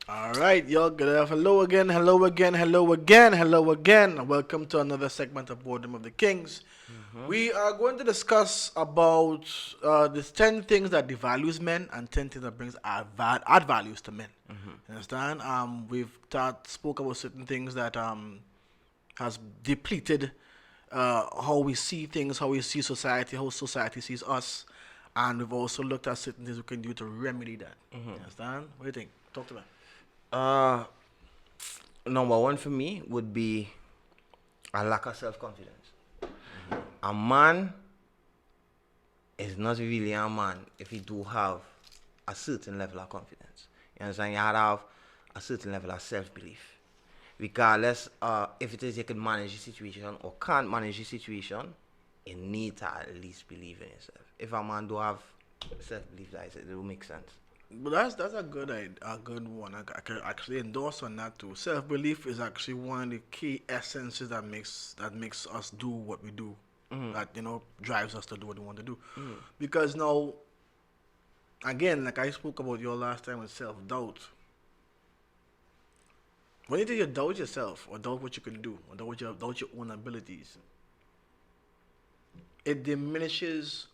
All right, y'all. Good hello again, hello again, hello again, hello again. Welcome to another segment of Boredom of the Kings. We are going to discuss about these 10 things that devalues men and 10 things that brings add values to men. You understand? We've spoke about certain things that has depleted how we see things, how we see society, how society sees us. And we've also looked at certain things we can do to remedy that. You understand? What do you think? Talk to me. Uh, Number one for me would be a lack of self-confidence. A man is not really a man if he do have a certain level of confidence. You understand? You have to have a certain level of self-belief. Regardless if it is you can manage the situation or can't manage the situation, you need to at least believe in yourself. If a man do have self-belief, like I said, it will make sense. But that's a good one. I can actually endorse on that too. Self belief is actually one of the key essences that makes us do what we do. That drives us to do what we want to do. Because now, again, like I spoke about your last time with self doubt. When you doubt yourself or doubt what you can do or doubt your own abilities, it diminishes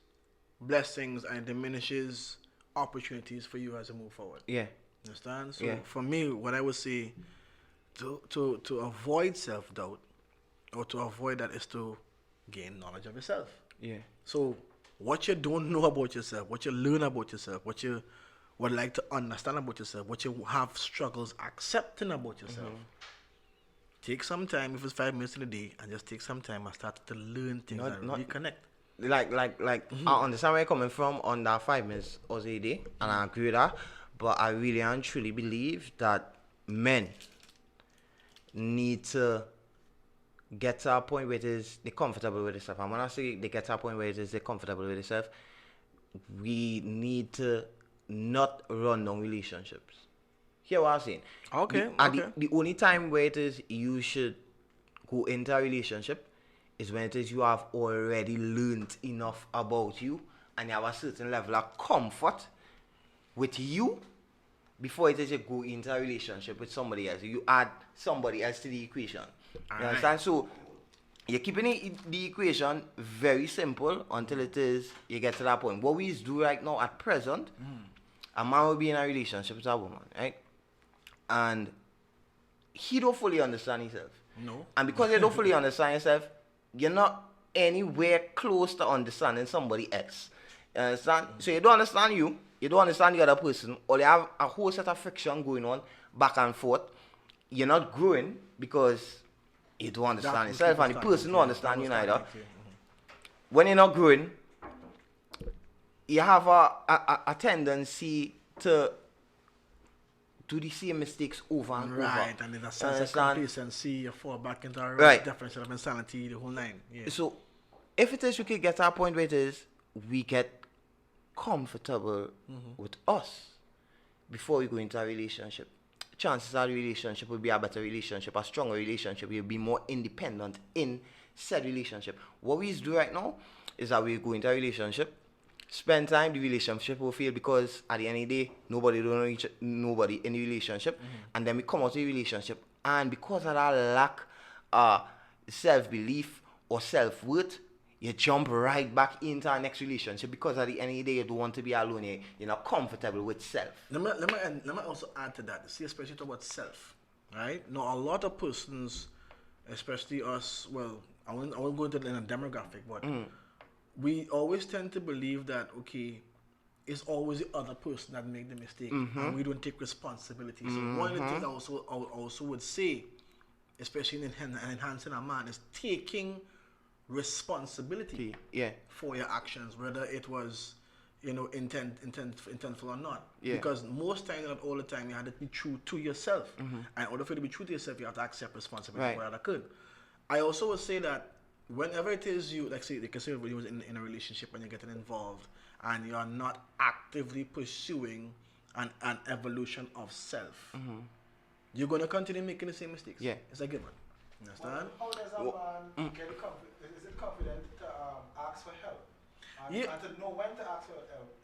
blessings and it diminishes opportunities for you as you move forward. Yeah. Understand? So Yeah. for me, what I would say to avoid self doubt or to avoid that is to gain knowledge of yourself. Yeah. So what you don't know about yourself, what you learn about yourself, what you would like to understand about yourself, what you have struggles accepting about yourself. Take some time, if it's 5 minutes in a day, and just take some time and start to learn things and Not reconnect. I understand where you're coming from on that 5 minutes or a day, and I agree with that. But I really and truly believe that men need to get to a point where it is they're comfortable with themselves. And when I say they get to a point where it is they're comfortable with themselves, we need to not run down relationships. Hear what I'm saying? Okay, The only time where it is you should go into a relationship is when it is you have already learned enough about you and you have a certain level of comfort with you before it is you go into a relationship with somebody else. You add somebody else to the equation. You understand? So you're keeping the equation very simple until it is you get to that point. What we do right now at present, a man will be in a relationship with a woman, right? And he don't fully understand himself. No. And because you don't fully understand yourself, you're not anywhere close to understanding somebody else. You understand? So you don't understand you don't understand the other person, or you have a whole set of friction going on back and forth. You're not growing because you don't understand yourself, and the person don't understand you neither. When you're not growing, you have a tendency to do the same mistakes over and over. Right, and in a sense of complacency, you fall back into a Right. definition of insanity, the whole nine. Yeah. So, if it is we could get to a point where it is we get comfortable with us before we go into a relationship, chances are the relationship will be a better relationship, a stronger relationship. We'll be more independent in said relationship. What we do right now is that we go into a relationship, spend time, the relationship will fail because at the end of the day, nobody don't know nobody in the relationship, and then we come out of the relationship, and because of that lack of self-belief or self-worth, you jump right back into our next relationship because at the end of the day, you don't want to be alone. You're not comfortable with self. Let me also add to that. See, especially about self, right? Now, a lot of persons, especially us, well, I won't go into the demographic, but we always tend to believe that, okay, it's always the other person that made the mistake, and we don't take responsibility. So one of the things I also would say, especially in enhancing a man, is taking responsibility for your actions, whether it was intentful or not. Yeah. Because most times, not all the time, you have to be true to yourself. And in order for you to be true to yourself, you have to accept responsibility for that occurred. I also would say that whenever it is you, like say when you was in a relationship and you're getting involved and you are not actively pursuing an evolution of self, you're going to continue making the same mistakes. Yeah. It's a good one. You understand? How does a man get confident? Is it confident to ask for help? And to know when to ask for help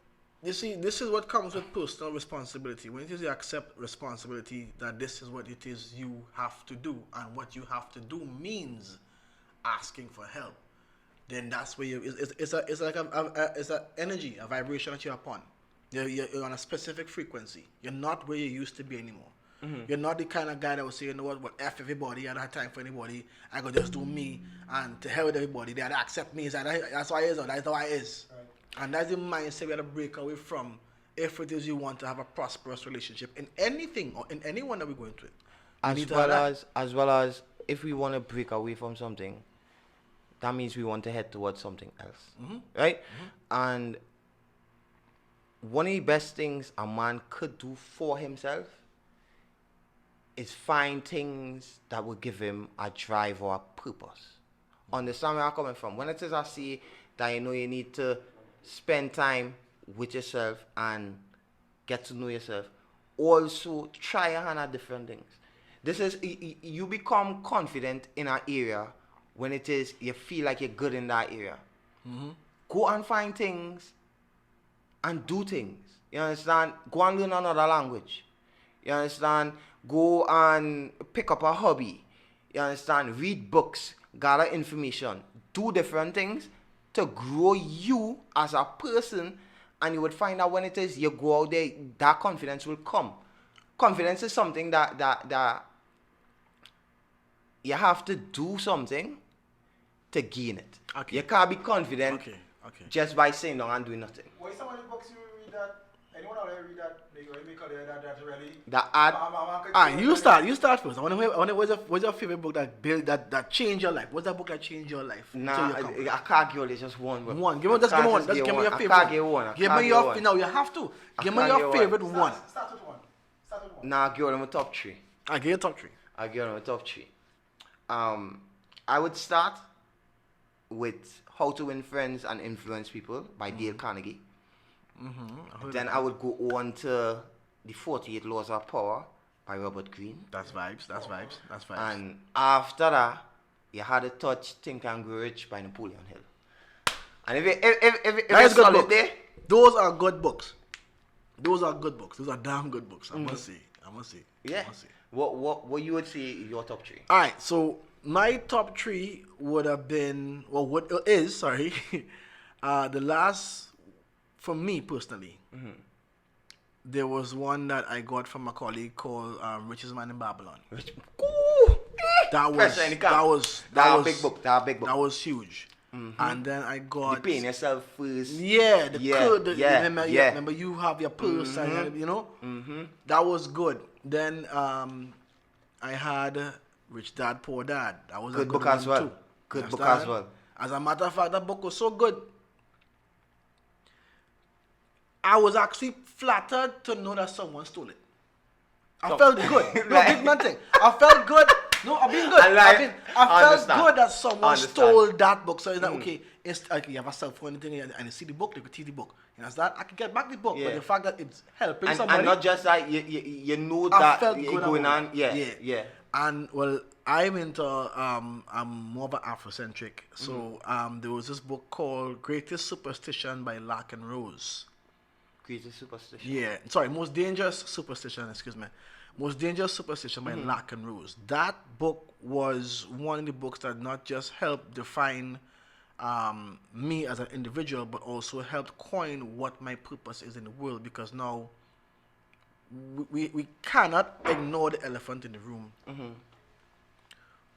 You see, this is what comes with personal responsibility. When it is you accept responsibility that this is what it is you have to do, and what you have to do means asking for help, then that's where you. It's like it's an energy, a vibration that you're upon. You're on a specific frequency. You're not where you used to be anymore. You're not the kind of guy that will say, you know what, F everybody, I don't have time for anybody. I go just do me and to hell with everybody. They had to accept me. That's why it is, or that's how it is. Right. And that's the mindset we have to break away from if it is you want to have a prosperous relationship in anything or in anyone that we're going through. As well as if we want to break away from something, that means we want to head towards something else. Right? And one of the best things a man could do for himself is find things that will give him a drive or a purpose. Understand where I'm coming from? When it is I see that you know you need to spend time with yourself and get to know yourself, also try a hand at different things. This is, you become confident in an area when it is you feel like you're good in that area. Go and find things and do things. You understand? Go and learn another language. You understand? Go and pick up a hobby. You understand? Read books, gather information, do different things to grow you as a person, and you would find out when it is you go out there, that confidence will come. Confidence is something that you have to do something to gain it. Okay. You can't be confident just by saying no and doing nothing. What is some of the books you read that? Anyone out there read that? That really. You start first. What's your favorite book that changed your life? What's that book that changed your life? Nah, I can't give you just one. Bro. One. Give me just give me one. Just give me your favorite. I can't give one. Give me your. No, you have to. Give me your favorite one. Start with one. Nah, give them a top three. I give you top three. I give them a top three. I would start with How to Win Friends and Influence People by Dale Carnegie. Then I would go on to The 48 Laws of Power by Robert Greene. That's vibes. And after that, you had to touch Think and Grow Rich by Napoleon Hill. And if that's good books. There, those are good books. Those are damn good books. I must say. Yeah. What you would say is your top three? All right. So my top three would have been the last for me personally. There was one that I got from a colleague called Richest Man in Babylon. That was a big book. That was huge. And then I got you paying yourself first. Yeah, remember you have your purse and you know. That was good. Then I had Rich Dad Poor Dad. That was good a good book one as well. too. Good book as well. As a matter of fact, that book was so good. I was actually flattered to know that someone stole it. I felt good. No, big man thing. I felt good. No, I've been good. I felt good that someone stole that book. So it's like, okay, you have a cell phone and you see the book, you could see the book. You understand? I can get back the book, but the fact that it's helping somebody. And not just that, you know that you're going on. Yeah. And well, I'm into, I'm more of an Afrocentric. So there was this book called Greatest Superstition by Lark and Rose. Greatest Superstition? Yeah. Sorry, Most Dangerous Superstition, Most Dangerous Superstition by Lark and Rose. That book was one of the books that not just helped define me as an individual, but also helped coin what my purpose is in the world, because now we cannot ignore the elephant in the room.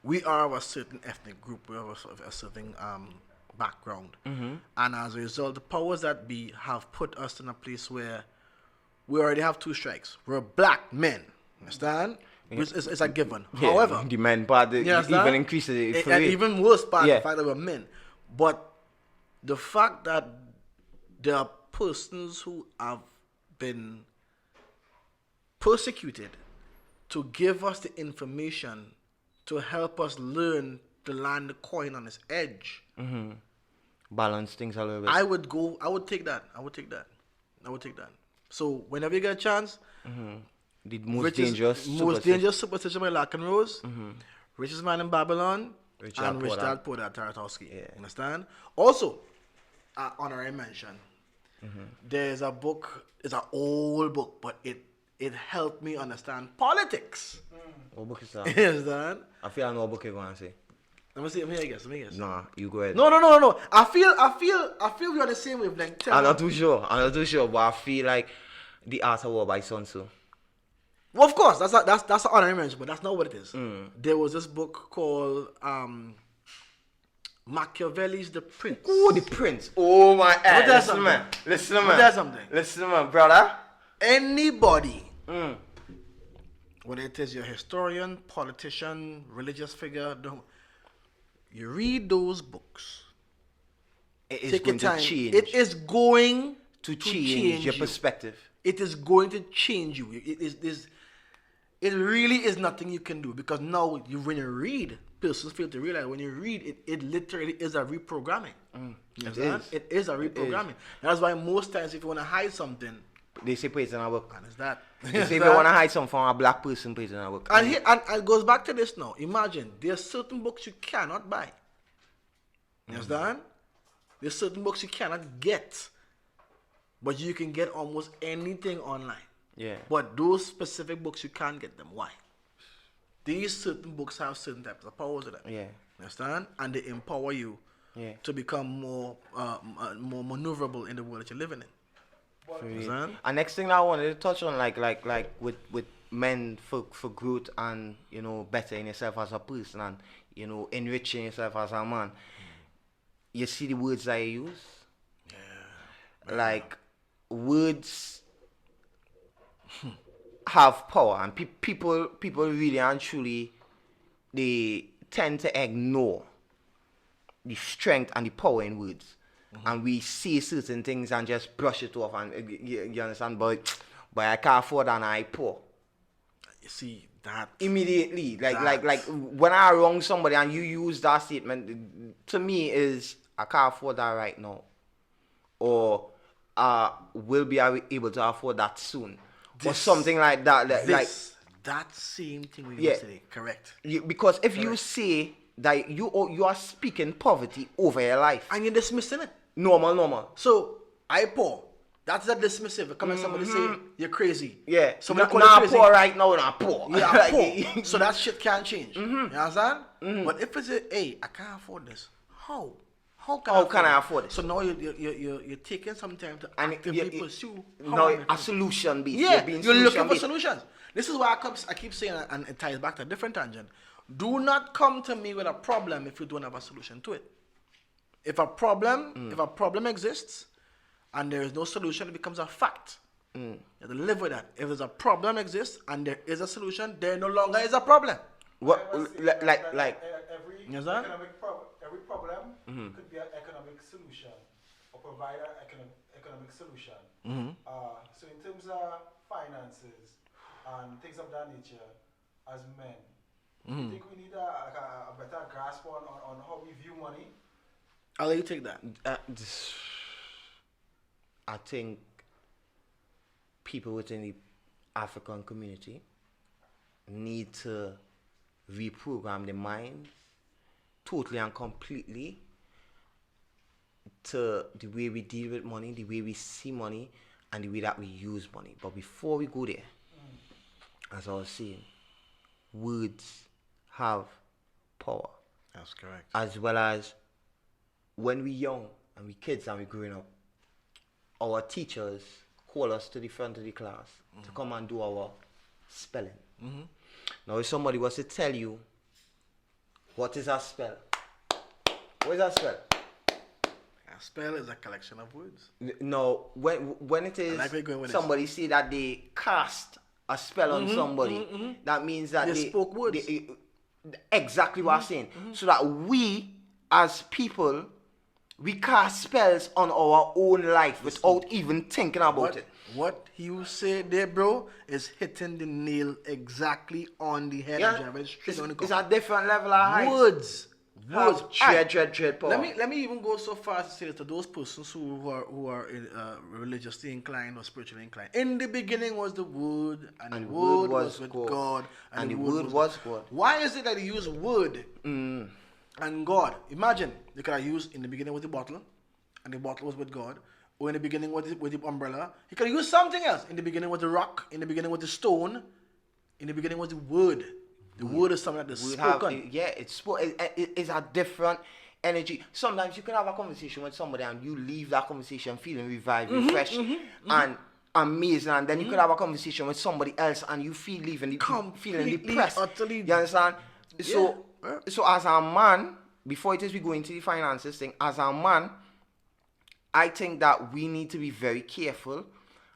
We are of a certain ethnic group, we are of a certain background. And as a result, the powers that be have put us in a place where we already have two strikes. We're black men. Understand? It's a given. Yeah, however, the men part even increases it. And even worse part, the fact that we're men. But the fact that there are persons who have been persecuted to give us the information to help us learn to land the coin on its edge. Balance things a little bit. I would take that. So whenever you get a chance, the most dangerous superstition by Lark and Rose, Richest Man in Babylon, and Rich Dad Poor Dad Taratowski. Yeah. Understand? Also, honorary mention, there's a book. It's an old book, but it helped me understand politics. What book is that? You understand? I feel I know what book you're going to say. Let me guess. Nah, you go ahead. No. I feel we're on the same wavelength. Tell I'm me. not too sure, but I feel like The Art of War by Sun Tzu. Well, of course, that's an honorary mention, but that's not what it is. There was this book called Machiavelli's The Prince. Oh, The Prince. Oh my God. Listen, man. Listen, man, brother. Anybody, whether it is your historian, politician, religious figure, you read those books. It is Take going your time. to change. It is going to change your perspective. It is going to change you. It really is nothing you can do, because now when you read, persons fail to realize when you read it literally is a reprogramming. You understand? It is a reprogramming. That's why most times if you want to hide something, they say put it in our book. and it's that. They say if you want to hide something from a black person, put it in our book. And it goes back to this now. Imagine there are certain books you cannot buy. You understand? There's certain books you cannot get, but you can get almost anything online. Yeah. But those specific books you can't get them. Why? These certain books have certain types of powers to them. Yeah. Understand? And they empower you to become more maneuverable in the world that you're living in. Understand? And next thing I wanted to touch on, like with men for growth and bettering yourself as a person and enriching yourself as a man. You see the words I use. Yeah. Like words have power, and people really and truly they tend to ignore the strength and the power in words. And we see certain things and just brush it off, and you understand, but I can't afford and I poor. You see that Immediately, like when I wrong somebody and you use that statement, to me is I can't afford that right now, or will be able to afford that soon, or something like that. That same thing we used to say, correct? Because if you say that you are speaking poverty over your life, and you're dismissing it. Normal. So I poor. That's a dismissive. Come and somebody say you're crazy. Yeah. Somebody call not you crazy. poor right now, not poor. Yeah, poor. So that shit can't change. You understand? But if it's hey, I can't afford this. How can I afford it? So now you're taking some time to actively pursue. A solution based. Yeah, you're looking for solutions. This is why I keep saying, and it ties back to a different tangent. Do not come to me with a problem if you don't have a solution to it. If a problem exists and there is no solution, it becomes a fact. You have to live with that. If there's a problem exists and there is a solution, there no longer is a problem. What like every Yes, sir? every problem could be an economic solution or provide an economic solution. So in terms of finances and things of that nature, as men, do you think we need a better grasp on how we view money? I'll let you take that. I think people within the African community need to reprogram their minds totally and completely to the way we deal with money, the way we see money, and the way that we use money. But before we go there, as I was saying, words have power. That's correct. As well as when we young and we kids and we growing up, our teachers call us to the front of the class to come and do our spelling. Now if somebody was to tell you what is a spell, what is a spell? A spell is a collection of words. No, when it is somebody say that they cast a spell on somebody, that means that they spoke words. Exactly what I'm saying. So that we as people, we cast spells on our own life without even thinking about it. What you say there, bro, is hitting the nail exactly on the head. Yeah, and driving straight on the it's a different level of height. Words. Dread power. Let me even go so far as to say that to those persons who are religiously inclined or spiritually inclined. In the beginning was the Word, and the Word was with God, and the Word was God. Why is it that he used Word and God? Imagine they could have used in the beginning was the bottle, and the bottle was with God. or in the beginning with the umbrella. He could use something else. In the beginning was the rock. In the beginning was the stone. In the beginning was the word. The word is something that is spoken. It's a different energy. Sometimes you can have a conversation with somebody and you leave that conversation feeling revived, refreshed, and amazing. And then you could have a conversation with somebody else and you feeling depressed. Utterly. You understand? So as a man, before it is we go into the finances thing, as a man, I think that we need to be very careful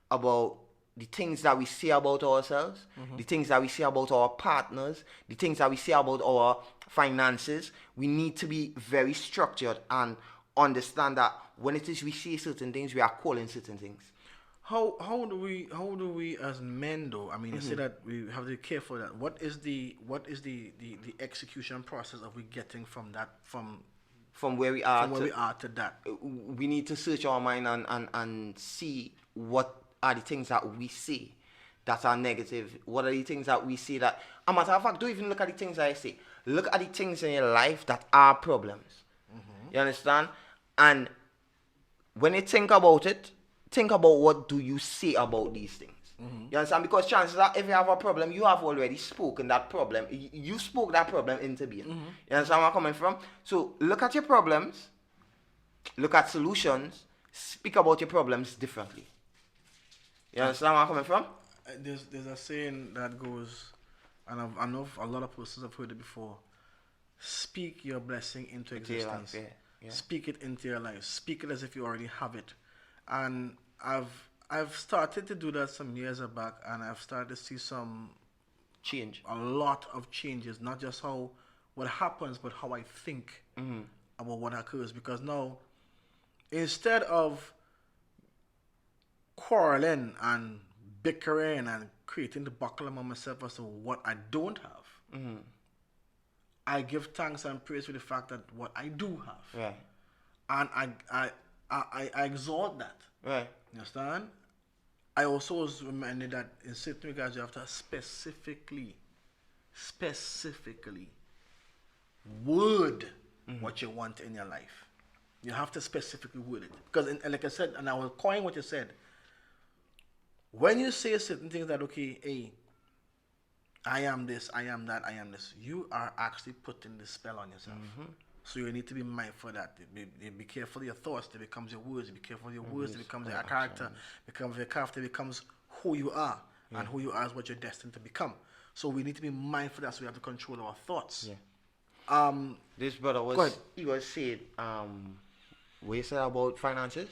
about the things that we say about ourselves, the things that we say about our partners, the things that we say about our finances. We need to be very structured and understand that when it is we say certain things, we are calling certain things. How do we as men though? I mean, you say that we have to be careful that what is the execution process of we getting from where we are to that? We need to search our mind and see what are the things that we see that are negative. What are the things that we see that, a matter of fact, don't even look at the things that I say. Look at the things in your life that are problems. You understand? And when you think about it, think about what do you say about these things. You understand? Because chances are, if you have a problem, you have already spoken that problem. You spoke that problem into being. You understand where I'm coming from? So look at your problems, look at solutions, speak about your problems differently. You understand where I'm coming from? There's a saying that goes, and I know a lot of persons have heard it before. Speak your blessing into existence. Yeah. Speak it into your life. Speak it as if you already have it. And I've started to do that some years back, and I've started to see a lot of changes, not just what happens, but how I think about what occurs. Because now, instead of quarreling and bickering and creating the buckle among myself as to what I don't have, I give thanks and praise for the fact that what I do have. Right. And I exalt that. Right. You understand? I also was reminded that in certain regards you have to specifically word what you want in your life. You have to specifically word it. Because like I said, and I will coin what you said, when you say certain things that, okay, hey, I am this, I am that, I am this, you are actually putting the spell on yourself. So you need to be mindful of that. Be careful of your thoughts, it becomes your words. Be careful of your words, it becomes your character. Becomes your character, becomes who you are. And who you are is what you're destined to become. So we need to be mindful of that, so we have to control our thoughts. Yeah. This brother was saying, what you said about finances?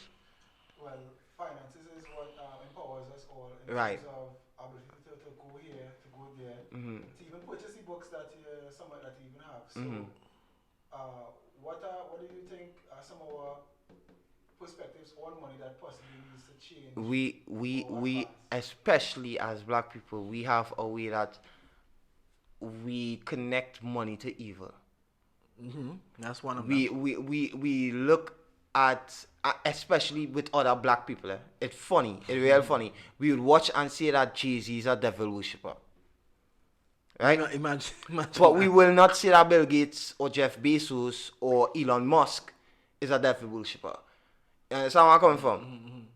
Well, finances is what empowers us all in Right. terms of ability to go here, to go there, to even purchase the books that somewhere that you even have. So, what do you think are some of our perspectives on money that possibly needs to change? We especially as black people, we have a way that we connect money to evil. That's one of them. We look at, especially with other black people, it's funny, it's real funny. We would watch and say that Jay-Z is a devil worshipper. Right? Imagine but we will not say that Bill Gates or Jeff Bezos or Elon Musk is a devil worshipper. You understand where I'm coming from?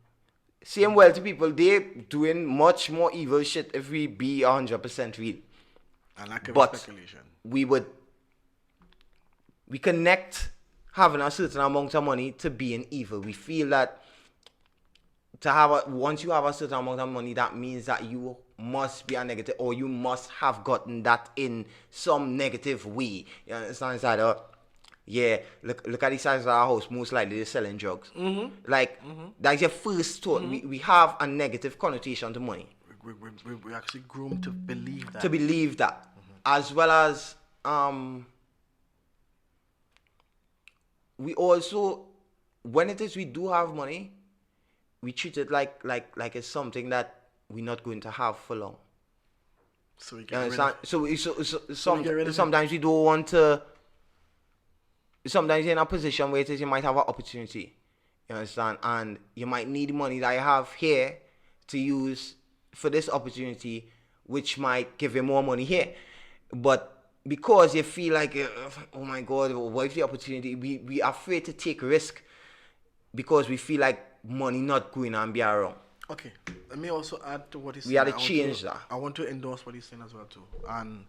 Same wealthy people, they doing much more evil shit if we be 100% real. And that could be speculation. We connect having a certain amount of money to being evil. We feel that once you have a certain amount of money, that means that you must be a negative, or you must have gotten that in some negative way. You understand? It's like, look at the size of our house. Most likely they're selling drugs. That's your first thought. We have a negative connotation to money. We're actually groomed to believe that. To believe that, as well as we also, when it is we do have money, we treat it like it's something that we're not going to have for long. So we get rid of it. Sometimes we don't want to. Sometimes you're in a position where it is you might have an opportunity. You understand? And you might need money that you have here to use for this opportunity, which might give you more money here. But because you feel like, oh my God, what if the opportunity? We are afraid to take risk because we feel like money not going and be around. Okay, let me also add to what he's saying. We had to I want change that. I want to endorse what he's saying as well too. And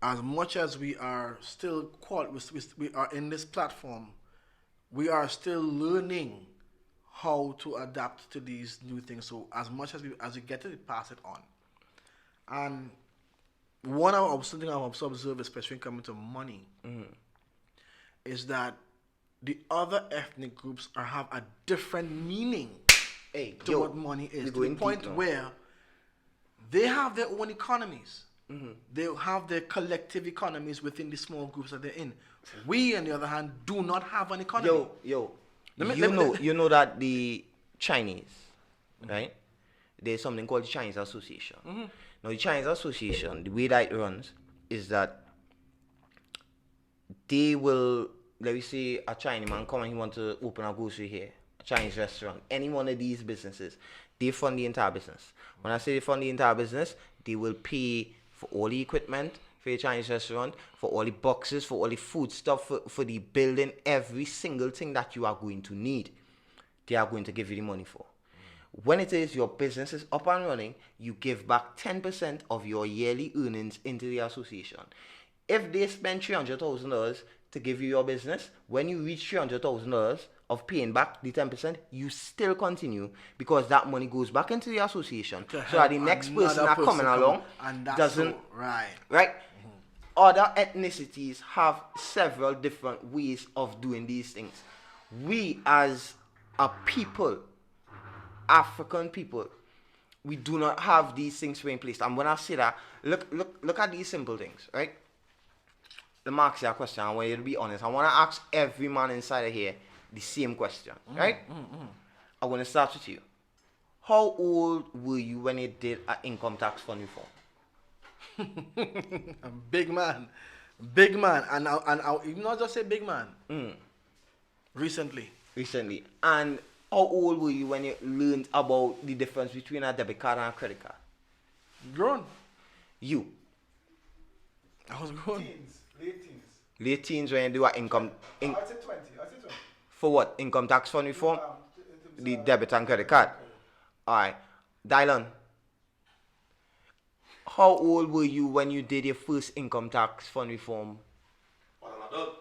as much as we are still we are in this platform, we are still learning how to adapt to these new things. So as much as we get it, pass it on. And something I've also observed, especially coming to money, is that the other ethnic groups have a different meaning to what money is. To the point where they have their own economies. They have their collective economies within the small groups that they're in. We, on the other hand, do not have an economy. You know that the Chinese, right? There's something called the Chinese Association. Now, the Chinese Association, the way that it runs is that they will, let me say, a Chinese man come and he want to open a grocery here, a Chinese restaurant, any one of these businesses, they fund the entire business. When I say they fund the entire business, they will pay for all the equipment for your Chinese restaurant, for all the boxes, for all the food stuff, for the building, every single thing that you are going to need, they are going to give you the money for. When it is your business is up and running, you give back 10% of your yearly earnings into the association. If they spend $300,000 to give you your business, when you reach $300,000 of paying back the 10%, you still continue because that money goes back into the association. So that the next person that coming along doesn't. Right? Other ethnicities have several different ways of doing these things. We as a people, African people, we do not have these things in place. And when I say that, look at these simple things, right? Let me ask you a question. I want you to be honest. I want to ask every man inside of here the same question, right? I want to start with you. How old were you when you did an income tax fund reform? A big man, and I'll not just say big man. Recently. And how old were you when you learned about the difference between a debit card and a credit card? Grown. You. I was grown. Late teens when you do an income. I'd say 20. For what? Income tax fund reform? The debit and credit card. Alright. Dylan. How old were you when you did your first income tax fund reform? I'm an adult.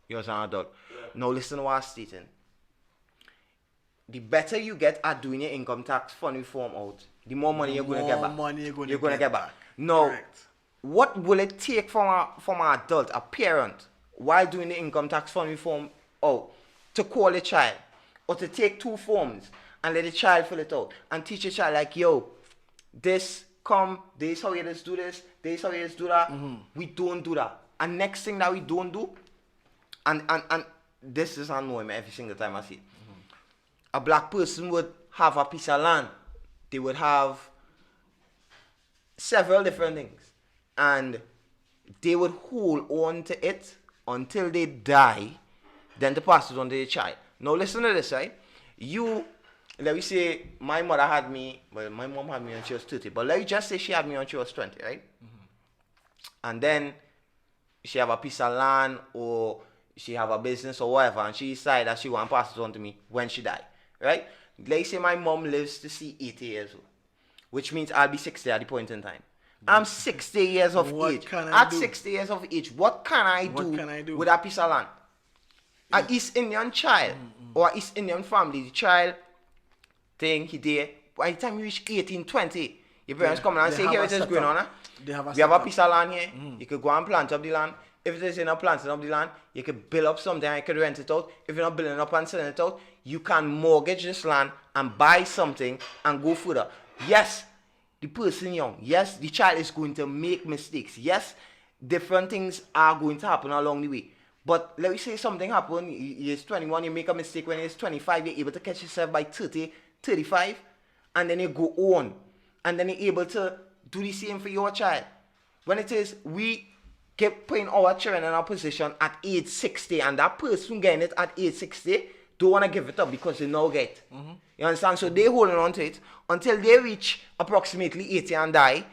You was an adult. Yeah. Now listen to what I'm stating. The better you get at doing your income tax fund reform out, the more money you're going to get back. You're going to get back. Now, Correct. What will it take from an adult, a parent, while doing the income tax fund reform out, to call a child or to take two forms and let the child fill it out and teach a child like, yo, this how you just do this how you just do that. We don't do that. And next thing that we don't do, and this is annoying me every single time I see it. A black person would have a piece of land. They would have several different things. And they would hold on to it until they die, then to pass it on to the child. Now listen to this, right? Let me say, my mother had me, well, my mom had me when she was 30, but let me just say she had me when she was 20, right? And then she have a piece of land or she have a business or whatever, and she decided that she want to pass it on to me when she die, right? Let's say my mom lives to see 80 years old, which means I'll be 60 at the point in time. I'm 60 years of age. At 60 years of age, what can I do with a piece of land? An East Indian child or an East Indian family, the child thing he did, by the time you reach 18, 20, your parents come and say, here it is going on. We have a piece of land here. You could go and plant up the land. If it is in a planting up the land, you could build up something, you could rent it out. If you're not building up and selling it out, you can mortgage this land and buy something and go further. Yes, the person young. Yes, the child is going to make mistakes. Yes, different things are going to happen along the way. But let me say something happen. You're 21, you make a mistake when you're 25, you're able to catch yourself by 30, 35, and then you go on. And then you're able to do the same for your child. When it is, we keep putting our children in a position at age 60, and that person getting it at age 60 don't want to give it up because they now get it. You understand? So they holding on to it until they reach approximately 80 and die.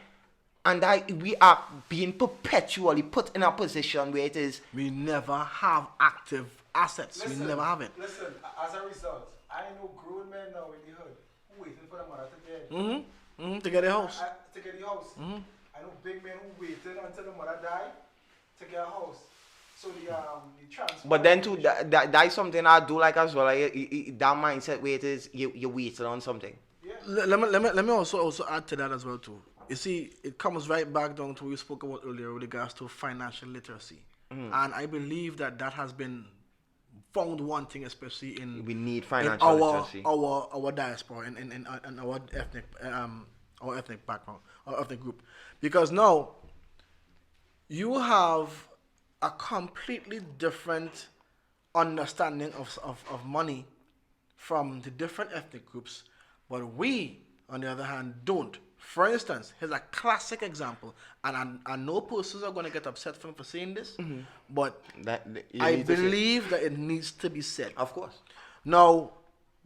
And we are being perpetually put in a position where it is. We never have active assets. We never have it. Listen, as a result, I I know grown men now in the hood who waiting for the mother to get. To get a house. To get the house. I know big men who waited until the mother died to get a house. So the transfer. But then too, that's something I do like as well. Like, that mindset where it is you waiting on something. Yeah. Let me also add to that as well too. You see, it comes right back down to what we spoke about earlier with regards to financial literacy, and I believe that has been found wanting, especially in We need in financial literacy. our diaspora and our ethnic background, our ethnic group, because now you have a completely different understanding of money from the different ethnic groups, but we, on the other hand, don't. For instance, here's a classic example, and I know persons are going to get upset for saying this, but I believe that it needs to be said. Of course. Now,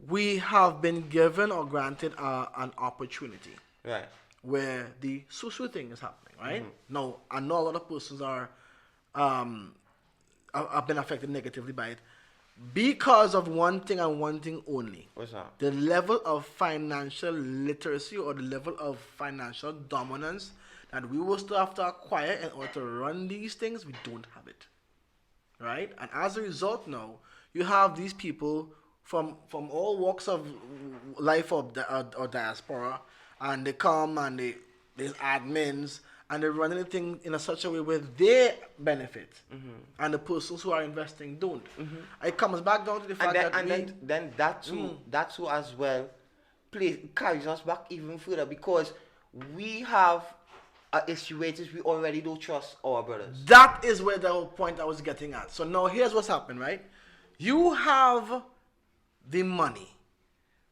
we have been given or granted an opportunity Right. where the social thing is happening, right? Now, I know a lot of persons are have been affected negatively by it because of one thing and one thing only. What's that? The level of financial literacy or the level of financial dominance that we will still have to acquire in order to run these things, we don't have it. Right? And as a result now, you have these people from all walks of life or diaspora, and they come and there's admins, and they run anything in a such a way where they benefit, and the persons who are investing don't. It comes back down to the fact then that too as well carries us back even further, because we have an issue where it is we already don't trust our brothers. that is where the whole point I was getting at. So now here's what's happened, right? You have the money,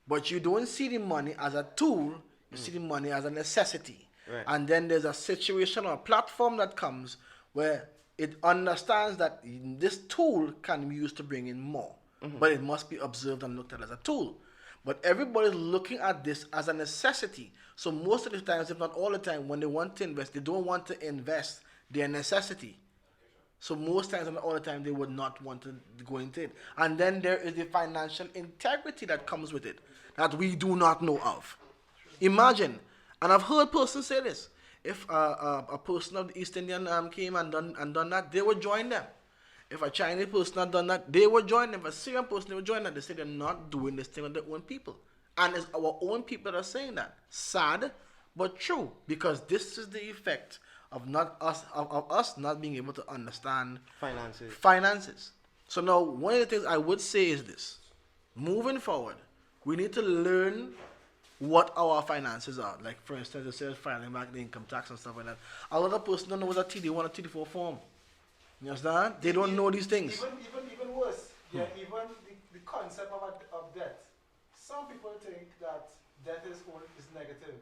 but you don't see the money as a tool, you see the money as a necessity. Right. And then there's a situation or a platform that comes where it understands that this tool can be used to bring in more, but it must be observed and looked at as a tool. But everybody's looking at this as a necessity. So most of the times, if not all the time, when they want to invest, they don't want to invest their necessity. So most times, and all the time, they would not want to go into it. And then there is the financial integrity that comes with it that we do not know of. Imagine. And I've heard persons say this: if a person of the East Indian came and done that, they would join them. If a Chinese person had done that, they would join them. If a Syrian person, they would join them. They say they're not doing this thing with their own people. And it's our own people that are saying that. Sad, but true, because this is the effect of us not being able to understand finances. So now, one of the things I would say is this: moving forward, we need to learn what our finances are. Like, for instance, it says filing back the income tax and stuff like that. A lot of persons don't know what a TD1 or TD4 form. You understand? They don't know these things. Even worse, even the concept of debt. Some people think that debt is negative,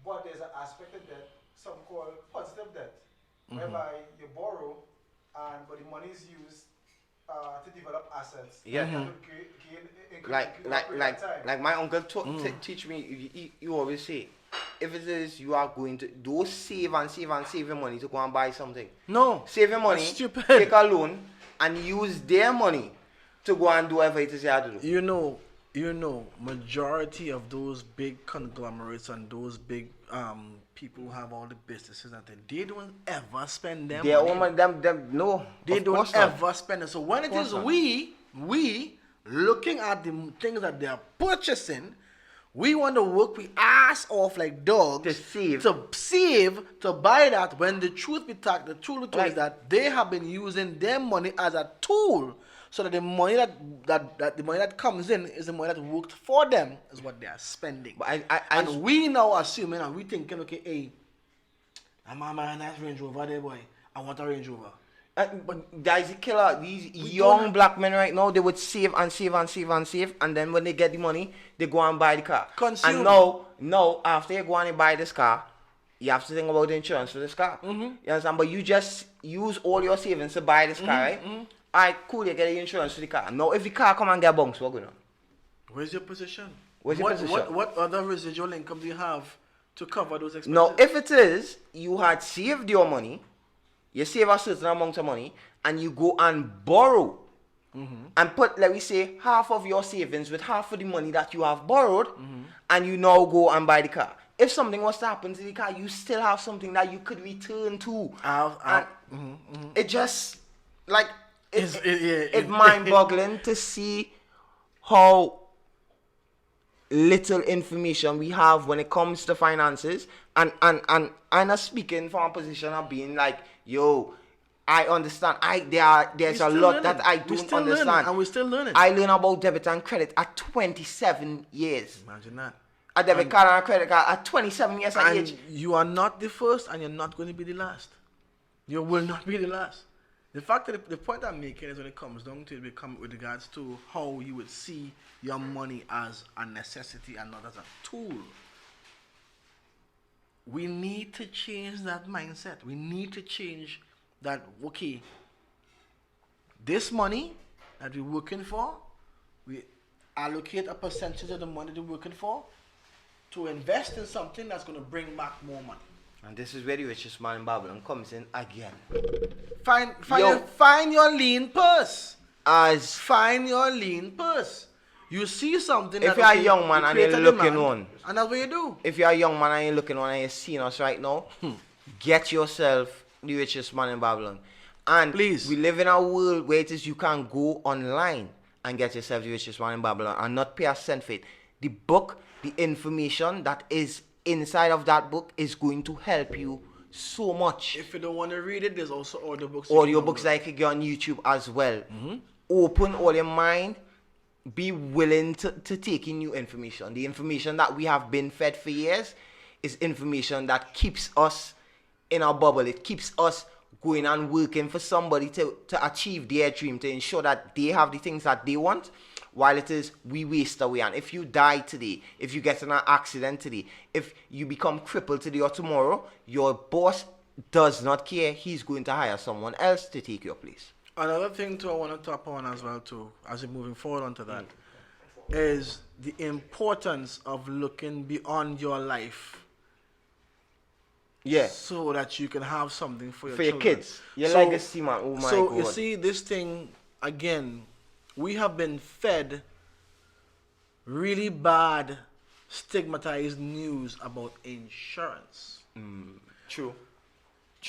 but there's an aspect of debt, some call positive debt, whereby you borrow, but the money is used to develop assets. Yeah. That will Like my uncle teach me, you always say, if it is you are going to do save your money to go and buy something. No. Save your money, That's stupid. take a loan, and use their money to go and do whatever it is you have to do. You know, majority of those big conglomerates and those big people who have all the businesses and they don't ever spend their money. No. They of don't course not. ever spend it. So when it is not. we looking at the things that they are purchasing, we want to work we ass off like dogs To save. to buy that, when the truth be told, is Like- that they have been using their money as a tool, so that the money that comes in is the money that worked for them is what they are spending. But and we now assuming and we thinking, okay, hey, I'm a nice Range Rover there, boy. I want a Range Rover. But guys, the killer, these young black men right now, they would save, and then when they get the money, they go and buy the car. Consume. And now, after you go and buy this car, you have to think about the insurance for this car. You understand? But you just use all your savings to buy this car, right? Alright, cool, you get the insurance for the car. Now, if the car come and get bunks, what's going on? Where's your position? Position? What other residual income do you have to cover those expenses? Now, if it is, you had saved your money, you save a certain amount of money, and you go and borrow and put, let me say, half of your savings with half of the money that you have borrowed, and you now go and buy the car. If something was to happen to the car, you still have something that you could return to. And it just, like, it's mind-boggling to see how little information we have when it comes to finances. And I'm not speaking from a position of being like, yo, I understand. There's a lot that I don't understand. And we're still learning. I learn about debit and credit at 27 years. Imagine that. A debit card and a credit card at 27 years of age. You are not the first, and you're not going to be the last. You will not be the last. The fact that the point I'm making is when it comes down to it, with regards to how you would see your money as a necessity and not as a tool. We need to change that mindset. We need to change that, okay, this money that we're working for, we allocate a percentage of the money we're working for to invest in something that's going to bring back more money. And this is where the richest man in Babylon comes in again. Find your lean purse. Find your lean purse. You see something. If you're a young man and you're looking on, and that's what you do. If you're a young man and you're looking on and you're seeing us right now, get yourself the richest man in Babylon. And please, we live in a world where it is you can go online and get yourself the richest man in Babylon and not pay a cent for it. The book, the information that is inside of that book is going to help you so much. If you don't want to read it, there's also audiobooks. Audiobooks that you can get on YouTube as well. Open all your mind. Be willing to take in new information. The information that we have been fed for years is information that keeps us in our bubble. It keeps us going and working for somebody to achieve their dream, to ensure that they have the things that they want, while it is we waste away. And if you die today, if you get in an accident today, if you become crippled today or tomorrow, your boss does not care. He's going to hire someone else to take your place. Another thing too I want to tap on as well too, as we're moving forward onto that, is the importance of looking beyond your life. Yeah. So that you can have something for your children. Your kids. Your legacy, man. Oh my God. So you see this thing, again, we have been fed really bad, stigmatized news about insurance. True.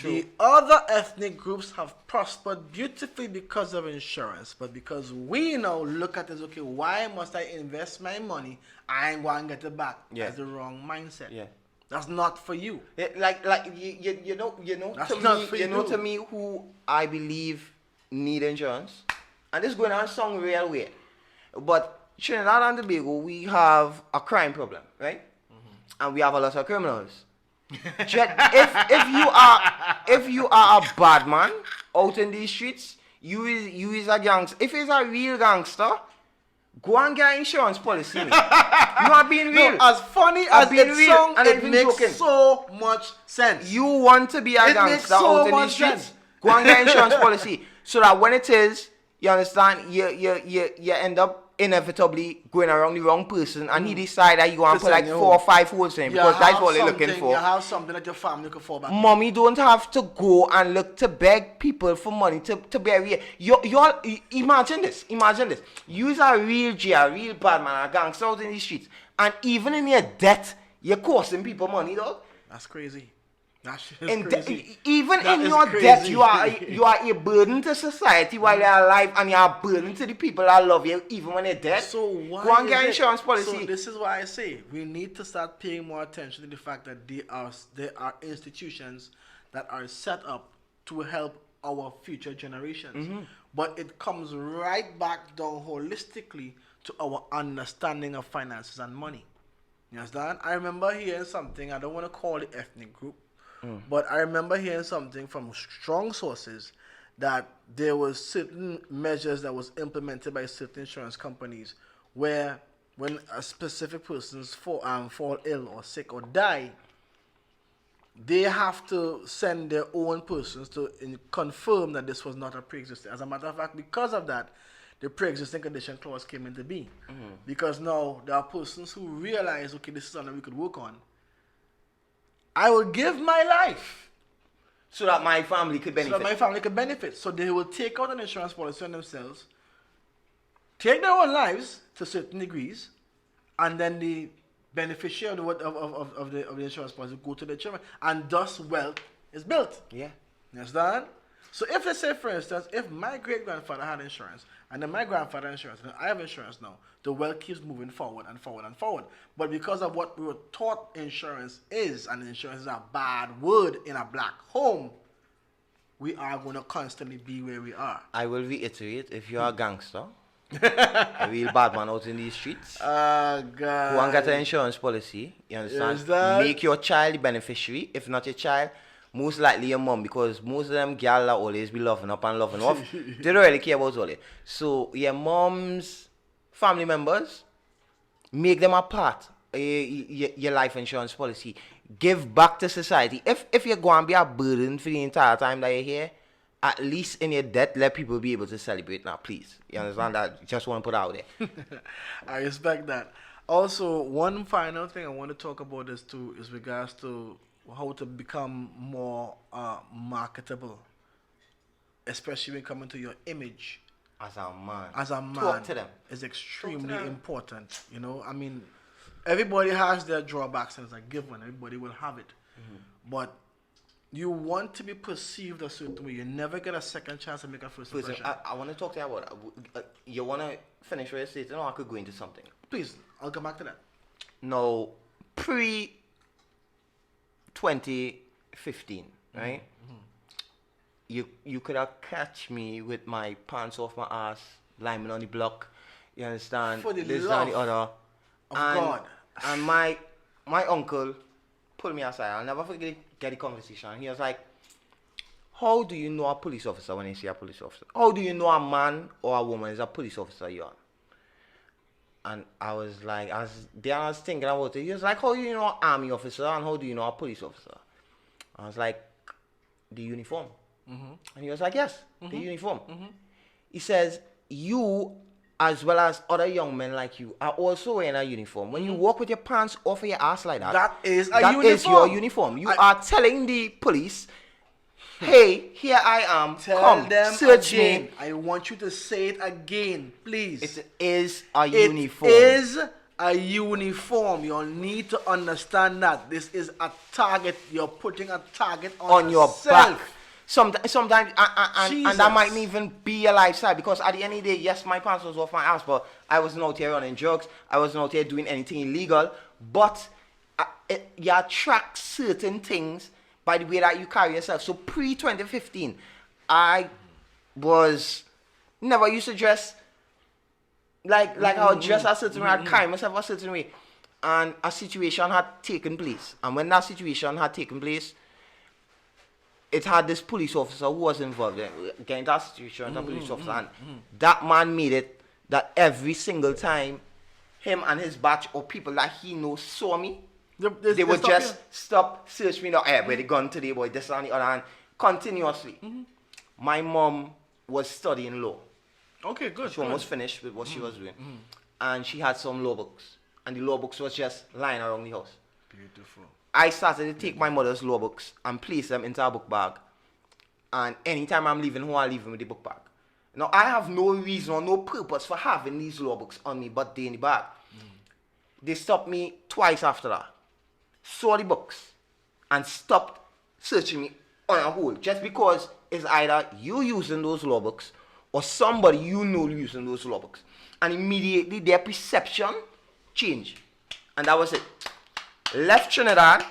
The other ethnic groups have prospered beautifully because of insurance, but because we now look at this, okay, why must I invest my money? I ain't going to get it back. Yeah. That's the wrong mindset. Yeah. That's not for you. You know. That's not for you. To me, who I believe need insurance, and this is going to sound real weird, but Trinidad and Tobago, we have a crime problem, right? And we have a lot of criminals. if you are a bad man out in these streets, you is a gangster. If he's a real gangster, go and get an insurance policy. You are being real. No, as funny as it sounds, it makes so much sense. You want to be a gangster out in these streets, go and get an insurance policy, so that when it is, you understand, you end up inevitably going around the wrong person, and he decide that you want to put like 4 or 5 holes in him, because that's what they're looking for. You have something that your family can fall back. Mommy don't have to go and look to beg people for money to bury it. You imagine this. You is a real G, a real bad man, a gangster out in the streets, and even in your debt, you're costing people money, dog. That's crazy. Even in your debt, you are a burden to society while you're alive, and you are a burden to the people that love you even when they're dead. So why go and get insurance policy. So this is why I say we need to start paying more attention to the fact that there are institutions that are set up to help our future generations. But it comes right back down holistically to our understanding of finances and money. You understand? I remember hearing something, I don't want to call it ethnic group, but I remember hearing something from strong sources that there was certain measures that was implemented by certain insurance companies where when a specific person's fall ill or sick or die, they have to send their own persons to confirm that this was not a pre-existing. As a matter of fact, because of that, the pre-existing condition clause came into being. Because now there are persons who realize, okay, this is something we could work on. I will give my life so that my family could benefit. So they will take out an insurance policy on themselves take their own lives to certain degrees, and then the beneficiary of the insurance policy go to the children, and thus wealth is built. Yeah. You understand? So if let's say, for instance, if my great grandfather had insurance, and then my grandfather had insurance, and then I have insurance now, the wealth keeps moving forward and forward and forward. But because of what we were taught insurance is, and insurance is a bad word in a black home, we are going to constantly be where we are. I will reiterate, if you're a gangster, a real bad man out in these streets, God. go and get an insurance policy, you understand? Is that- Make your child the beneficiary. If not your child, most likely your mom, because most of them girls are always be loving up and loving off. They don't really care about all that. So your mom's family members, make them a part of your life insurance policy. Give back to society. If you're going to be a burden for the entire time that you're here, at least in your death, let people be able to celebrate now, please. You understand that? Just want to put it out there. I respect that. Also, one final thing I want to talk about is regards to how to become more marketable, especially when coming to your image As a man. as a man. Talk to them. Is extremely them. important. You know, I mean, everybody has their drawbacks and it's a given. Everybody will have it, but you want to be perceived a certain way. You never get a second chance to make a first Listen, impression. I want to talk to you about you want to finish what you're saying? No, I could go into something. Please, I'll come back to that. No, pre 2015, right? You could have catch me with my pants off my ass, lying on the block. You understand? For the this love and the other. of and, God. And my uncle pulled me aside. I'll never forget the conversation. He was like, "How do you know a police officer when you see a police officer? How do you know a man or a woman is a police officer you are?" And I was like, I was thinking about it. He was like, "How do you know an army officer and how do you know a police officer?" I was like, "The uniform." And he was like, "Yes, the uniform." He says, "You, as well as other young men like you, are also wearing a uniform. When you walk with your pants off of your ass like that, That is a that is your uniform. You are telling the police, hey, here I am, Tell come, them search again. me." I want you to say it again, please. It is a It uniform. is a uniform. You'll need to understand that this is a target. You're putting a target on your yourself. back. Sometimes, and that Jesus. might even be a lifestyle, because at the end of the day, yes, my pants was off my ass, but I wasn't out here running drugs. I wasn't out here doing anything illegal. But you attract certain things by the way that you carry yourself. So pre-2015, I was never used to dress like I would dress a certain way. I'd carry myself a certain way. And a situation had taken place. And when that situation had taken place, it had this police officer who was involved in getting that situation, the police officer, and that man made it that every single time him and his batch or people that he knows saw me, they would just stop, search me, now, hey, where they gone today, boy, this and the other, and continuously. My mom was studying law. Okay, good. She almost finished with what she was doing. And she had some law books. And the law books was just lying around the house. Beautiful. I started to take my mother's law books and place them into a book bag. And anytime I'm leaving home, I leave them with the book bag. Now, I have no reason or no purpose for having these law books on me, but they in the bag. They stopped me twice after that. Saw the books and stopped searching me on a whole. Just because it's either you using those law books or somebody you know using those law books. And immediately their perception changed. And that was it. Left Trinidad,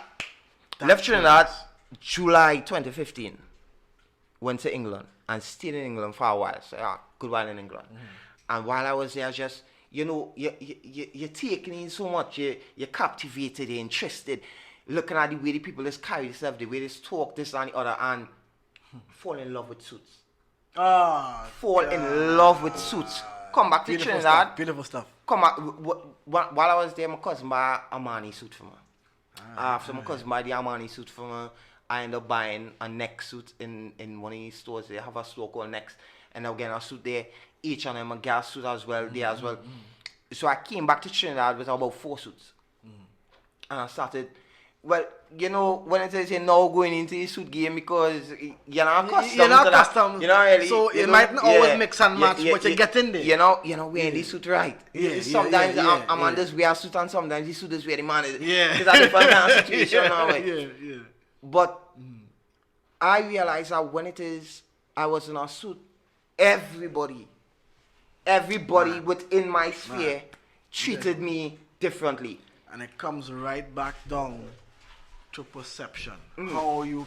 July 2015. Went to England and stayed in England for a while. So, yeah, good while in England. And while I was there, just, you know, you're taking in so much. You're captivated, you're interested. Looking at the way the people just carry themselves, the way they talk, this and the other, and fall in love with suits. Fall in love with suits. Come back to Beautiful Trinidad. stuff. Beautiful stuff. Come back. While I was there, my cousin bought a Armani suit for me. After my cousin bought the Armani suit for me, I ended up buying a neck suit in one of these stores. They have a store called Next. And I'm getting a suit there. H&M, a gas suit as well, there as well. So I came back to Trinidad with about 4 suits. And I started Well, you know, when it says you're now going into the suit game because you're not accustomed You're not to that. accustomed. You know, really. So you it know, might not always yeah, mix and match, but you get in there. You know, wearing the Yeah. suit right. Yeah, Sometimes yeah, I'm on yeah. this wear suit and sometimes the suit is where the man is. Yeah. It's a different kind of situation now. yeah, Right? yeah. But I realized that when it is, I was in a suit, everybody Man. within my sphere treated me differently. And it comes right back down to perception. How you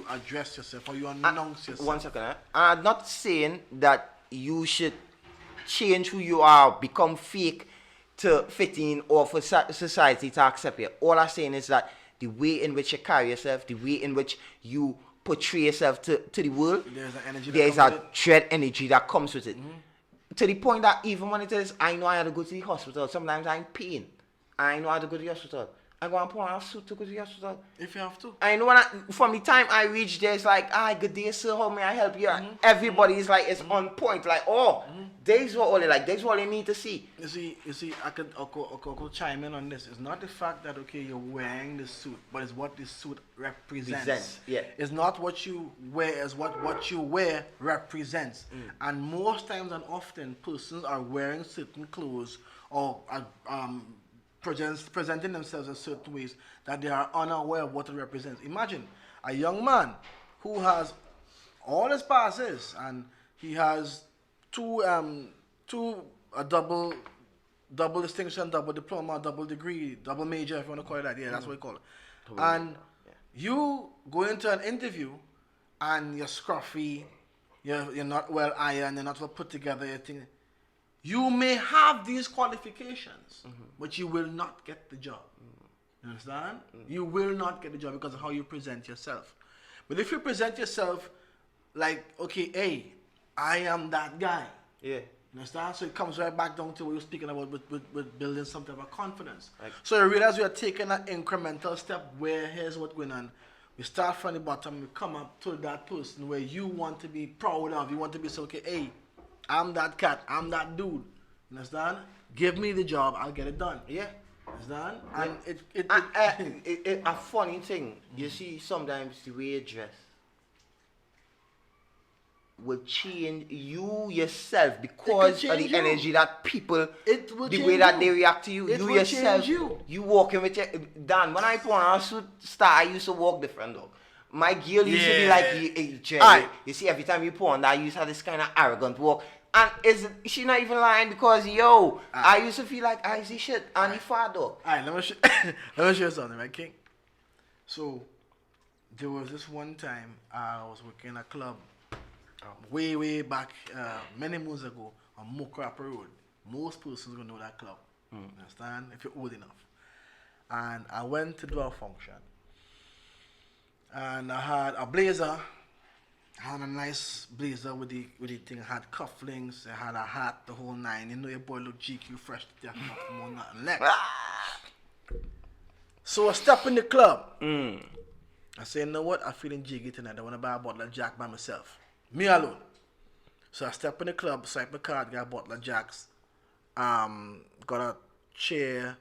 address yourself, how you announce yourself. One second. I'm not saying that you should change who you are, become fake to fit in or for society to accept you. All I'm saying is that the way in which you carry yourself, the way in which you portray yourself to the world, There's an energy. there's a dread energy that comes with it. To the point that even when it is, I know I had to go to the hospital. Sometimes I'm in pain. I know I had to go to the hospital. I go and put on a suit to go to the hospital. If you have to. I know from the time I reach there, it's like, good day, sir, how may I help you? Everybody is like, it's on point. Like, there's what all they like. There's what they need to see. You see, I could chime in on this. It's not the fact that you're wearing the suit, but it's what the suit represents. Yeah. It's not what you wear, it's what you wear represents. And most times and often, persons are wearing certain clothes or presenting themselves in certain ways that they are unaware of what it represents. Imagine a young man who has all his passes and he has a double distinction, double diploma, double degree, double major, if you want to call it that. Yeah, that's what we call it. And you go into an interview and you're scruffy, you're not well ironed, you're not well put together, you may have these qualifications, but you will not get the job. You understand? You will not get the job because of how you present yourself. But if you present yourself like, okay, hey, I am that guy. Yeah. You understand? So it comes right back down to what you're speaking about with building some type of confidence. Right. So you realize we are taking an incremental step where here's what's going on. We start from the bottom, we come up to that person where you want to be proud of. You want to be so, okay, hey, I'm that cat, I'm that dude. You understand? Give me the job, I'll get it done. Yeah. Understand? Yeah. And a funny thing, you see sometimes the way you dress will change you yourself because of the change you. energy that people, It will the change way that you. they react to you, It you will yourself, change you. walking with your, Dan, when I put on a suit star, I used to walk different dog. My girl used to be like, hey, Jerry, Aye. you see every time you put on that, you used to have this kind of arrogant walk. And she not even lying because, I used to feel like I see shit and the father. Alright, let me show you something, right, King? So there was this one time I was working in a club way back many moons ago on Marketable Road. Most persons gonna know that club. Understand? If you're old enough. And I went to do a function. And I had a blazer. I had a nice blazer with the thing. I had cufflinks, I had a hat, the whole nine. You know your boy look GQ fresh to death, nothing more, nothing less. So I step in the club. I say, you know what? I'm feeling jiggy tonight. I want to buy a bottle of Jack by myself. Me alone. So I step in the club, swipe my card, got a bottle of Jacks. Got a chair,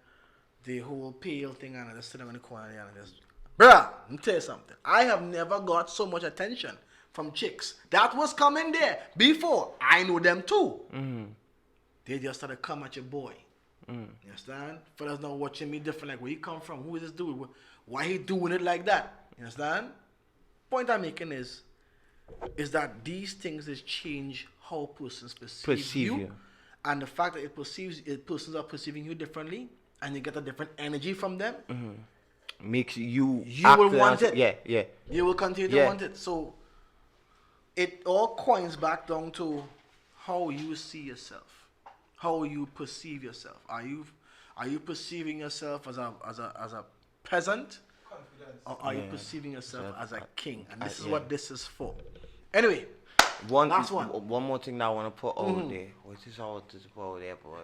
the whole pale thing, and I just sit in the corner there and just, bruh, let me tell you something. I have never got so much attention from chicks that was coming there before. I know them too. They just started to come at your boy. You understand? Fellas now watching me different, like where he come from, who is this dude, why he doing it like that? You understand? Point I'm making is that these things is change how persons perceive you. And the fact that persons are perceiving you differently and you get a different energy from them, Makes you will want it. Yeah. You will continue to want it. So it all coins back down to how you see yourself, how you perceive yourself. Are you perceiving yourself as a peasant, or are you perceiving yourself as a king? And this is what this is for. Anyway, last one. One more thing that I want to put out there. What is all to put out there, boy?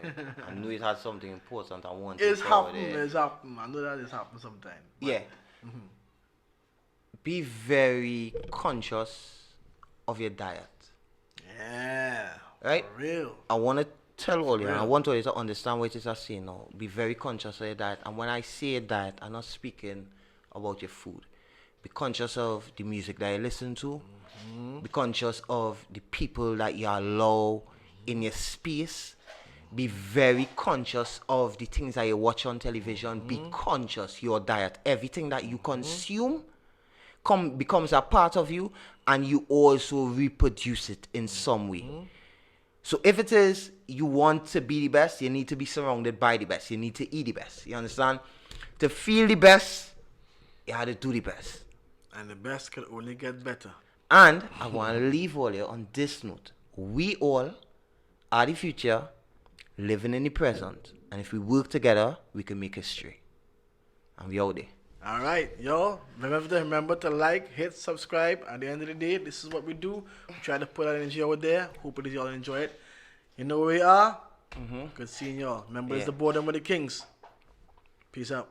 I knew it had something important I wanted to put out there. It's happening. I know that it's happening sometime. Yeah. Be very conscious of your diet. Yeah. Right? For real. I want to tell all you, and I want all you to understand what it is I say now. Be very conscious of your diet. And when I say diet, I'm not speaking about your food. Be conscious of the music that you listen to. Be conscious of the people that you allow in your space. Be very conscious of the things that you watch on television. Be conscious your diet. Everything that you consume becomes a part of you, and you also reproduce it in some way. So if it is you want to be the best, you need to be surrounded by the best. You need to eat the best. You understand? To feel the best, you have to do the best. And the best can only get better. And I want to leave all you on this note. We all are the future, living in the present. And if we work together, we can make history. And we out there. All right, yo. Remember to like, hit subscribe. At the end of the day, this is what we do. We try to put our energy out there. Hopefully y'all enjoy it. You know where we are? Good seeing y'all. Remember, it's the Boredom with the Kings. Peace out.